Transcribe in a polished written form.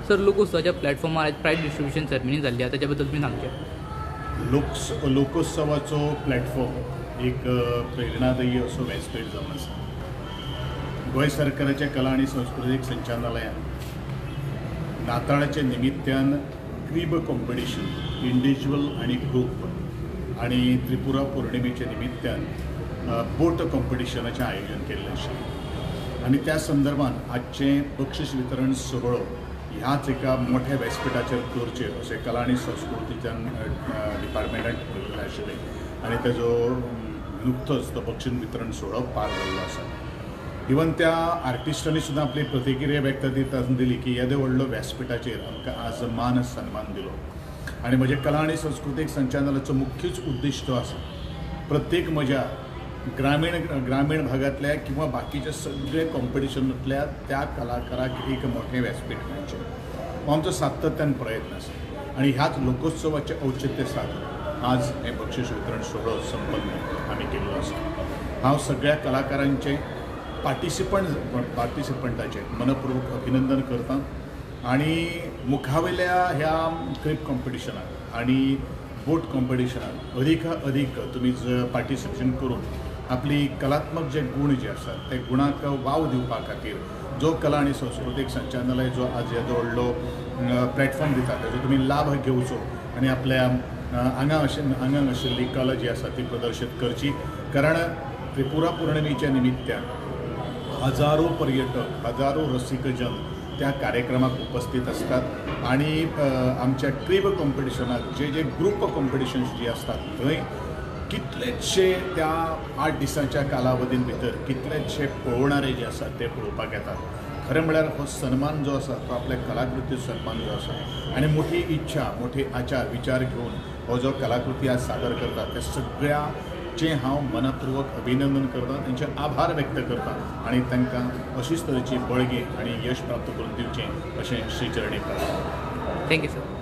Sir लोकोत्सवाच्या प्लॅटफॉर्मार prize distribution ceremony जाल्ली आसा त्याच्या बद्दल तुम्ही सांगचे. लोकोत्सवाचो प्लॅटफॉर्म एक प्रेरणादायी असो व्यासपीठ जावन आसा. गोंय सरकाराच्या कला आनी संस्कृतीक संचालनालयान नाताळाच्या निमित्यान क्रीब कॉम्पिटिशन इंडिव्हिज्युअल आनी ग्रूप आनी त्रिपुरा पौर्णिमेच्या निमित्यान बोट कॉम्पिटिशनाचें आयोजन केल्लें आशिल्लें आनी त्या संदर्भात आजचें बक्षीस वितरण सोहळो ह्याच एका मोठ्या व्यासपीठाचेर करचेर अशें कला आनी संस्कृतीच्या डिपार्टमेंटान ठरयल्लें आशिल्लें आनी ताजो नुकतोच तो बक्षीस वितरण सोहळो पार जाल्लो आसा. इवन त्या आर्टिस्टांनी सुद्दां आपली प्रतिक्रिया व्यक्त दिली की येदे व्हडलो व्यासपीठाचेर आमकां आज मान सन्मान दिलो. आनी म्हजे कला आनी संस्कृतीक संचालनालयाचो मुख्यच उद्देश तो आसा प्रत्येक म्हज्या ग्रामीण भागातल्या किंवा बाकीच्या सगळे कॉम्पिटिशनांतल्या त्या कलाकाराक एक मोठें व्यासपीठ मेळचें हो आमचो सातत्यान प्रयत्न आसा. आनी ह्याच लोकोत्सवाचे औचित्य साधून आज हें बक्षीस वितरण सोहळो संपन्न आमी केल्लो आसा. हांव सगळ्या कलाकारांचें पार्टिसिपंटाचें मनपूर्वक अभिनंदन करतां आनी मुखावेल्या ह्या क्रीब कॉम्पिटिशनाक आनी बोट कॉम्पिटिशनाक अदीक तुमी पार्टिसिपेशन करून आपली कलात्मक जे गुण जे आसात ते गुणाक वाव दिवपा खातीर जो कला आनी संस्कृतीक संचालनालय जो आज येदो व्हडलो प्लॅटफॉर्म दिता ताजो तुमी लाभ घेवचो आनी आपल्या आंगांक आशिल्ली कला जी आसा ती प्रदर्शीत करची. कारण त्रिपुरा पौर्णिमेच्या निमित्यान हजारो पर्यटक हजारो रसिकजन त्या कार्यक्रमाक उपस्थित असतात आनी आमच्या क्रीब कॉम्पिटिशनाक जे ग्रूप कॉम्पिटिशन्स जी असतात थंय कितलेशे त्या 8 दिसांच्या कालावधीन भितर कितलेशे पळोवणारे जे आसात ते पळोवपाक येतात. खरें म्हळ्यार हो सन्मान जो आसा तो आपल्या कलाकृती सन्मान जो आसा आनी मोठी इच्छा मोठे आचार विचार घेवन हो जो कलाकृती आज सादर करतात त्या सगळ्याचें हांव मनपूर्वक अभिनंदन करतां, तांचे आभार व्यक्त करतां आनी तांकां अशीच तरेची बळगी आनी यश प्राप्त करून दिवचें अशें श्री चरणी प्रार्थना. Thank you sir.